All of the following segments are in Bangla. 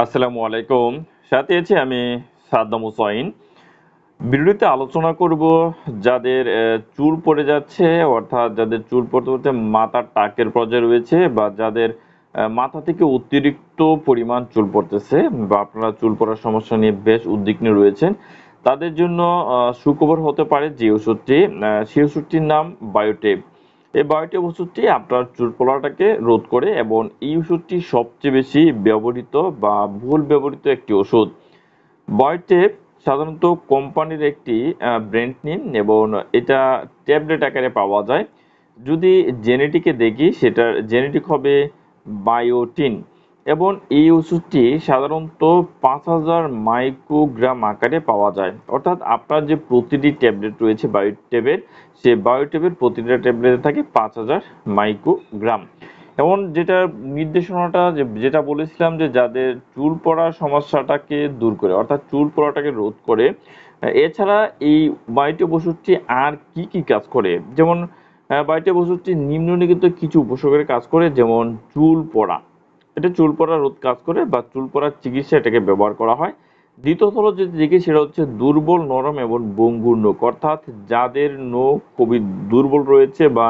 আসসালামু আলাইকুম। সাথে আছি আমি সাদ্দাম হুসাইন। ভিডিওতে আলোচনা করব যাদের চুল পড়ে যাচ্ছে, অর্থাৎ যাদের চুল পড়তে মাথার টাকের পর্যায়ে রয়েছে বা যাদের মাথা থেকে অতিরিক্ত পরিমাণ চুল পড়তেছে বা আপনারা চুল পড়ার সমস্যা নিয়ে বেশ উদ্বিগ্ন রয়েছেন। তাদের জন্য সুখবর হতে পারে যে ওষুধটি, সেই ওষুধটির নাম বায়োটেপ। এই বায়োটেপ ওষুধটি আপনার চুল পড়াটাকে রোধ করে এবং এই ওষুধটি সবচেয়ে বেশি ব্যবহৃত বা বহুল ব্যবহৃত একটি ওষুধ। বায়োটেপ সাধারণত কোম্পানির একটি ব্র্যান্ড নেম এবং এটা ট্যাবলেট আকারে পাওয়া যায়। যদি জেনেটিকে দেখি সেটার জেনেটিক হবে বায়োটিন এবং এই ওষুধটি সাধারণত ৫,০০০ মাইক্রোগ্রাম আকারে পাওয়া যায়। অর্থাৎ আপনার যে প্রতিটি ট্যাবলেট রয়েছে বায়োটেপের, সে বায়োটেপের প্রতিটা ট্যাবলেটে থাকে ৫,০০০ মাইক্রোগ্রাম। এবং যেটার নির্দেশনাটা যেটা বলেছিলাম যে যাদের চুল পড়ার সমস্যাটাকে দূর করে, অর্থাৎ চুল পড়াটাকে রোধ করে। এছাড়া এই বায়োটেপ ওষুধটি আর কি কাজ করে? যেমন বায়োটেপ ওষুধটি নিম্নলিখিত কিছু উপসর্গের কাজ করে, যেমন চুল পড়া। এটা চুল পড়া রোধ কাজ করে বা চুল পড়ার চিকিৎসায় এটাকে ব্যবহার করা হয়। দ্বিতীয়ত হলো যদি দেখি সেটা হচ্ছে দুর্বল, নরম এবং ভঙ্গুর নখ। অর্থাৎ যাদের নখ খুবই দুর্বল রয়েছে বা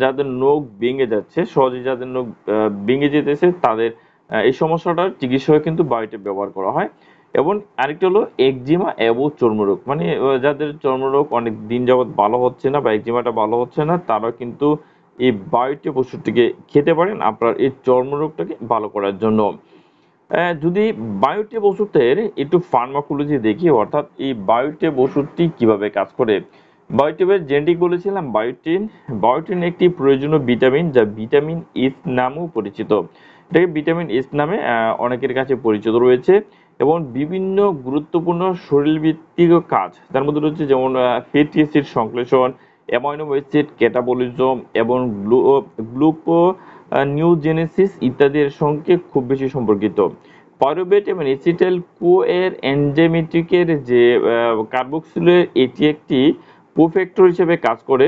যাদের নখ ভেঙে যাচ্ছে, সহজেই যাদের নখ ভেঙে যেতেছে তাদের এই সমস্যাটার চিকিৎসায় কিন্তু বায়োটেপ ব্যবহার করা হয়। এবং আরেকটা হলো একজিমা এবং চর্মরোগ। মানে যাদের চর্মরোগ অনেক দিন যাবৎ ভালো হচ্ছে না বা একজিমাটা ভালো হচ্ছে না, তারা কিন্তু এই বায়োটেপ ওষুধটিকে খেতে পারেন আপনার এই চর্মরোগটাকে ভালো করার জন্য। যদি বায়োটেপ ওষুধের একটু ফার্মাকোলজি দেখি, অর্থাৎ এই বায়োটেপ ওষুধটি কিভাবে কাজ করে। বায়োটেপের জেনেটিক বলেছিলাম বায়োটিন। বায়োটিন একটি প্রয়োজনীয় ভিটামিন যা ভিটামিন এস নামেও পরিচিত। এটাকে ভিটামিন এস নামে অনেকের কাছে পরিচিত রয়েছে এবং বিভিন্ন গুরুত্বপূর্ণ শরীরবৃত্তীয় কাজ তার মধ্যে রয়েছে, যেমন ফ্যাটি অ্যাসিড সংশ্লেষণ, অ্যামাইনো অ্যাসিড ক্যাটাবলিজম এবং গ্লুকো নিউজেনেসিস ইত্যাদির সঙ্গে খুব বেশি সম্পর্কিত। পাইরুভেট এবং এসিটাইল কোএর এনজাইমেটিকের যে কার্বক্সিলের, এটি একটি কোফ্যাক্টর হিসেবে কাজ করে।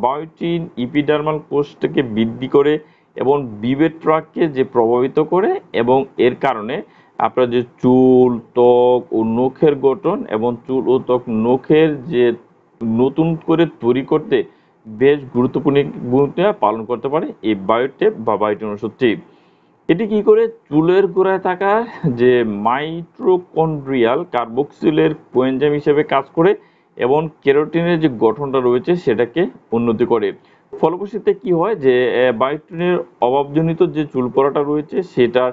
বায়োটিন ইপিডার্মাল কোষটাকে বৃদ্ধি করে এবং বিভেট্রাককে যে প্রভাবিত করে এবং এর কারণে আপনার যে চুল, ত্বক ও নখের গঠন এবং চুল ও ত্বক নখের যে নতুন করে তৈরি করতে বেশ গুরুত্বপূর্ণ ভূমিকা পালন করতে পারে এই বায়োটেপ বা বায়োটিন ওষুধটি। এটি কি করে? চুলের গোড়ায় থাকা যে মাইটোকন্ড্রিয়াল কার্বক্সিলের কোএনজাইম হিসেবে কাজ করে এবং কেরোটিনের যে গঠনটা রয়েছে সেটাকে উন্নতি করে। ফলশ্রুতিতে কি হয় যে বায়োটিনের অভাবজনিত যে চুল পড়াটা রয়েছে সেটা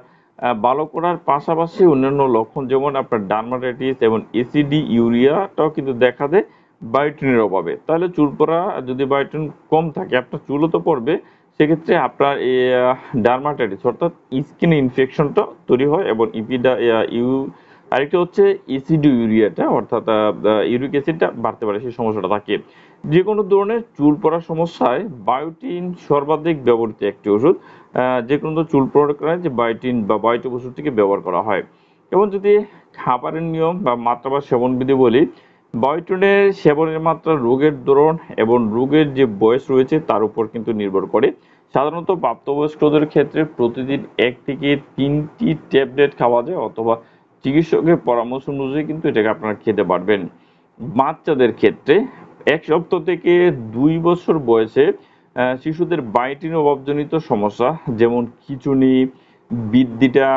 ভালো করার পাশাপাশি অন্যান্য লক্ষণ, যেমন আপনার ডার্মাটাইটিস এবং এসিডি ইউরিয়াটাও কিন্তু দেখা দেয় বায়োটিনের অভাবে। তাহলে চুল পড়া যদি বায়োটিন কম থাকে, আপনার চুলও তো পড়বে, সেক্ষেত্রে আপনার এই ডার্মাটাইটিস অর্থাৎ স্কিন ইনফেকশনটা তৈরি হয় এবং আরেকটা হচ্ছে এসিডিউরিয়াটা, অর্থাৎ ইউরিক অ্যাসিডটা বাড়তে পারে, সেই সমস্যাটা থাকে। যে কোনো ধরনের চুল পড়ার সমস্যায় বায়োটিন সর্বাধিক ব্যবহৃত একটি ওষুধ। যে কোনো চুল পড়ার যে বায়োটিন বা বায়োটিক ওষুধটিকে ব্যবহার করা হয়। এবং যদি খাবারের নিয়ম বা মাত্রা বা সেবনবিধি বলি, বায়োটিনের সেবনের মাত্রা রোগের ধরন এবং রোগের যে বয়স রয়েছে তার উপর কিন্তু নির্ভর করে। সাধারণত প্রাপ্তবয়স্কদের ক্ষেত্রে প্রতিদিন ১ থেকে ৩টি ট্যাবলেট খাওয়া যায়, অথবা চিকিৎসকের পরামর্শ অনুযায়ী কিন্তু এটাকে আপনারা খেতে পারবেন। বাচ্চাদের ক্ষেত্রে ১ সপ্তাহ থেকে ২ বছর বয়সে শিশুদের বায়োটিন অভাবজনিত সমস্যা, যেমন খিঁচুনি, বৃদ্ধিটা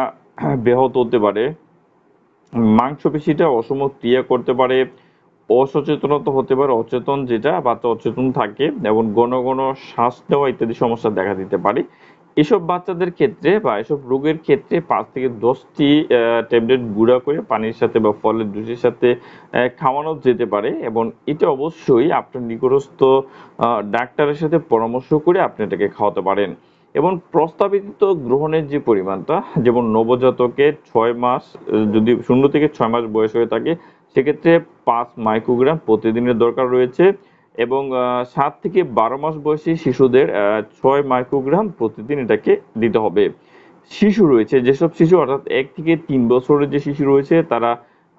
ব্যাহত হতে পারে, মাংসপেশিটা অসম ক্রিয়া করতে পারে, অসচেতনতা হতে পারে, অচেতন যেটা বাচ্চা অচেতন থাকে এবং ঘন ঘন শ্বাস নেওয়া ইত্যাদি সমস্যা দেখা দিতে পারে। এসব বাচ্চাদের ক্ষেত্রে বা এসব রোগের ক্ষেত্রে ৫ থেকে ১০টি ট্যাবলেট গুঁড়া করে পানির সাথে বা ফলের জুসের সাথে খাওয়ানো যেতে পারে এবং এটা অবশ্যই আপনার নিকটস্থ ডাক্তারের সাথে পরামর্শ করে আপনি এটাকে খাওয়াতে পারেন। এবং প্রস্তাবিত গ্রহণের যে পরিমাণটা, যেমন নবজাতকের ৬ মাস, যদি ০ থেকে ৬ মাস বয়স হয়ে থাকে সেক্ষেত্রে ৫ মাইক্রোগ্রাম প্রতিদিনের দরকার রয়েছে এবং ৭ থেকে ১২ মাস বয়সী শিশুদের ৬ মাইক্রোগ্রাম প্রতিদিন এটাকে দিতে হবে। শিশু রয়েছে, যেসব শিশু অর্থাৎ ১ থেকে ৩ বছরের যে শিশু রয়েছে তারা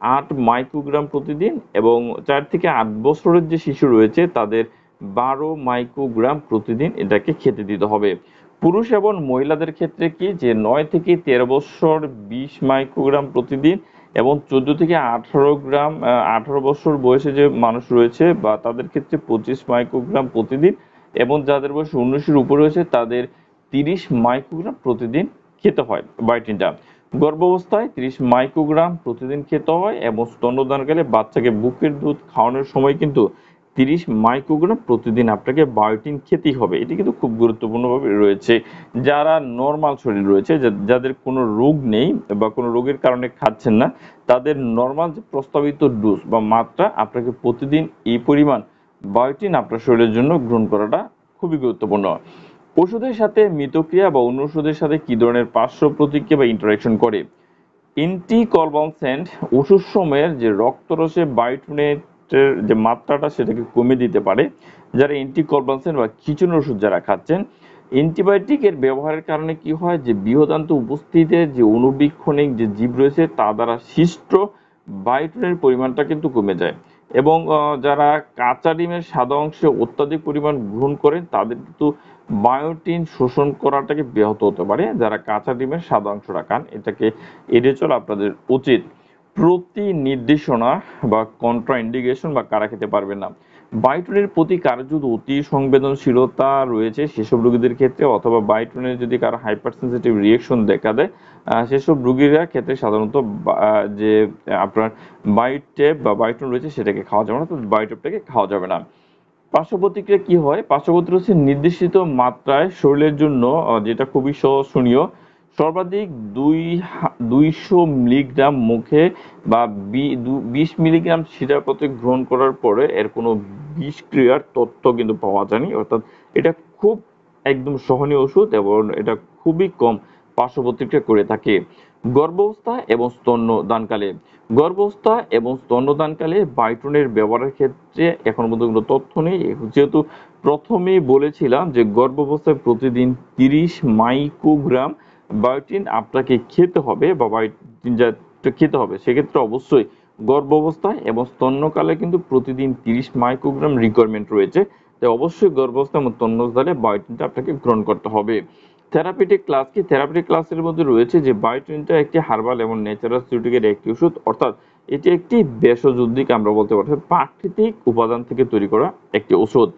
৮ মাইক্রোগ্রাম প্রতিদিন এবং ৪ থেকে ৮ বছরের যে শিশু রয়েছে তাদের ১২ মাইক্রোগ্রাম প্রতিদিন এটাকে খেতে দিতে হবে। পুরুষ এবং মহিলাদের ক্ষেত্রে কি যে 9 থেকে 13 বছর 20 মাইক্রোগ্রাম প্রতিদিন এবং 14 থেকে 18 গ্রাম 18 বছর বয়সে যে মানুষ রয়েছে বা তাদের ক্ষেত্রে 25 মাইক্রোগ্রাম প্রতিদিন এবং যাদের বয়স 19 এর উপরে রয়েছে তাদের 30 মাইক্রোগ্রাম প্রতিদিন খেতে হয় বায়োটিনটা। গর্ভাবস্থায় 30 মাইক্রোগ্রাম প্রতিদিন খেতে হয় এবং স্তন্যদানকালে বাচ্চাকে বুকের দুধ খাওয়ানোর সময় কিন্তু 30 মাইক্রোগ্রাম প্রতিদিন আপনাকে বায়োটিন খেতেই হবে। এটি কিন্তু খুব গুরুত্বপূর্ণভাবে রয়েছে। যারা নরমাল শরীর রয়েছে, যাদের কোনো রোগ নেই বা কোনো রোগের কারণে খাচ্ছেন না, তাদের নরমাল যে প্রস্তাবিত ডোজ বা মাত্রা আপনাকে প্রতিদিন এই পরিমাণ বায়োটিন আপনার শরীরের জন্য গ্রহণ করাটা খুবই গুরুত্বপূর্ণ। ওষুধের সাথে মিতক্রিয়া বা অন্য ওষুধের সাথে কি ধরনের পার্শ্ব প্রতিক্রিয়া বা ইন্টারেকশন করে? অ্যান্টিকনভালসেন্ট ওষুধ সময়ের যে রক্তরসে বায়োটিনের যে মাত্রাটা সেটাকে কমিয়ে দিতে পারে। যারা অ্যান্টিকনভালসেন্ট বা খিঁচুনির ওষুধ যারা খাচ্ছেন, অ্যান্টিবায়োটিকের ব্যবহারের কারণে কি হয় যে বৃহদান্ত্র উপস্থিতিতে যে অণুবীক্ষণিক যে জীব রয়েছে তা দ্বারা সৃষ্ট বায়োটিনের পরিমাণটা কিন্তু কমে যায় এবং যারা কাঁচা ডিমের সাদা অংশে অত্যাধিক পরিমাণ গ্রহণ করেন তাদের কিন্তু বায়োটিন শোষণ করাটাকে ব্যাহত হতে পারে। যারা কাঁচা ডিমের সাদা অংশটা খান এটাকে এড়িয়ে চলা আপনাদের উচিত। প্রতি নির্দেশনা বা কন্ট্রা ইন্ডিকেশন বা কারা খেতে পারবেন না। বায়োটিনের প্রতি কারো যদি অতি সংবেদনশীলতা রয়েছে সেসব রোগীদের ক্ষেত্রে অথবা বায়োটিনের যদি কারো হাইপার সেন্সিটিভ রিয়েকশন দেখা দেয় সেসব রোগীরা ক্ষেত্রে সাধারণত যে আপনার বায়োটেপ বা বায়োটিন রয়েছে সেটাকে খাওয়া যাবে না, তো বায়োটেপটাকে খাওয়া যাবে না। পার্শ্ব প্রতিক্রিয়া কি হয়? পার্শ্ব প্রতিক্রিয়া হচ্ছে নির্দেশিত মাত্রায় শরীরের জন্য যেটা খুবই সহনীয় সর্বাধিক 200 মিলিগ্রাম মুখে বা 20 মিলিগ্রাম শিরাপথে গ্রহণ করার পরে এর কোনো বিষক্রিয়ার তথ্য কিন্তু পাওয়া যায়নি। অর্থাৎ এটা খুব একদম সহনীয় ওষুধ এবং এটা খুবই কম পার্শ্ব প্রতিক্রিয়া করে থাকে। গর্ভাবস্থা এবং স্তন্যদানকালে গর্ভাবস্থা এবং স্তন্যদানকালে বায়োটিনের ব্যবহারের ক্ষেত্রে এখন পর্যন্ত কোনো তথ্য নেই। যেহেতু প্রথমেই বলেছিলাম যে গর্ভাবস্থায় প্রতিদিন 30 মাইক্রোগ্রাম বায়োটিন আপনাকে খেতে হবে বা বায়োটিন জাতীয় খেতে হবে। সেক্ষেত্রে অবশ্যই গর্ভাবস্থায় এবং স্তন্যকালে কিন্তু প্রতিদিন 30 মাইক্রোগ্রাম রিকোয়ারমেন্ট রয়েছে। তাই অবশ্যই গর্ভাবস্থা এবং স্তন্যকালে বায়োটিনটা আপনাকে গ্রহণ করতে হবে। থেরাপিউটিক ক্লাস কি? থেরাপিউটিক ক্লাসের মধ্যে রয়েছে যে বায়োটিনটা একটি হার্বাল এবং ন্যাচারাসিউটিকের একটি ওষুধ, অর্থাৎ এটি একটি ভেষজ উদ্ভিদ আমরা বলতে পারি, প্রাকৃতিক উপাদান থেকে তৈরি করা একটি ওষুধ।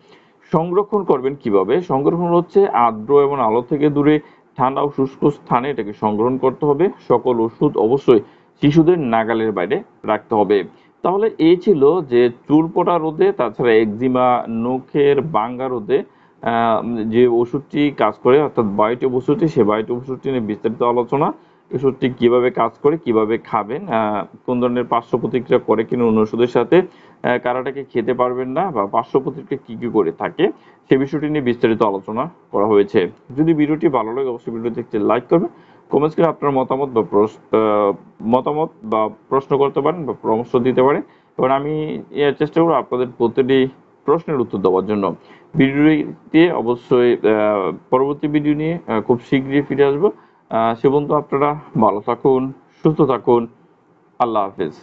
সংরক্ষণ করবেন কিভাবে? সংরক্ষণ হচ্ছে আর্দ্র এবং আলো থেকে দূরে ঠান্ডা ও শুষ্ক স্থানে এটাকে সংগ্রহণ করতে হবে। সকল ওষুধ অবশ্যই শিশুদের নাগালের বাইরে রাখতে হবে। তাহলে এই ছিল যে চুল পড়া রোধে, তাছাড়া একজিমা, নখের ভাঙ্গা রোধে যে ওষুধটি কাজ করে অর্থাৎ বায়োটিন ওষুধটি, সেই বায়োটিন ওষুধটি নিয়ে বিস্তারিত আলোচনা। ওষুধটি কিভাবে কাজ করে, কিভাবে খাবেন, কোন ধরনের পার্শ্ব প্রতিক্রিয়া করে কিনা অন্য ওষুধের সাথে, কারাটাকে খেতে পারবেন না বা পার্শ্ব প্রতিক্রিয়া কি কি করে থাকে সে বিষয়টি নিয়ে বিস্তারিত আলোচনা করা হয়েছে। যদি ভিডিওটি ভালো লাগে অবশ্যই ভিডিওটি একটি লাইক করবেন, কমেন্টস করে আপনার মতামত বা প্রশ্ন করতে পারেন বা পরামর্শ দিতে পারেন এবং আমি চেষ্টা করব আপনাদের প্রতিটি প্রশ্নের উত্তর দেওয়ার জন্য। ভিডিওটি অবশ্যই পরবর্তী ভিডিও নিয়ে খুব শীঘ্রই ফিরে আসবো। সে পর্যন্ত আপনারা ভালো থাকুন, সুস্থ থাকুন। আল্লাহ হাফেজ।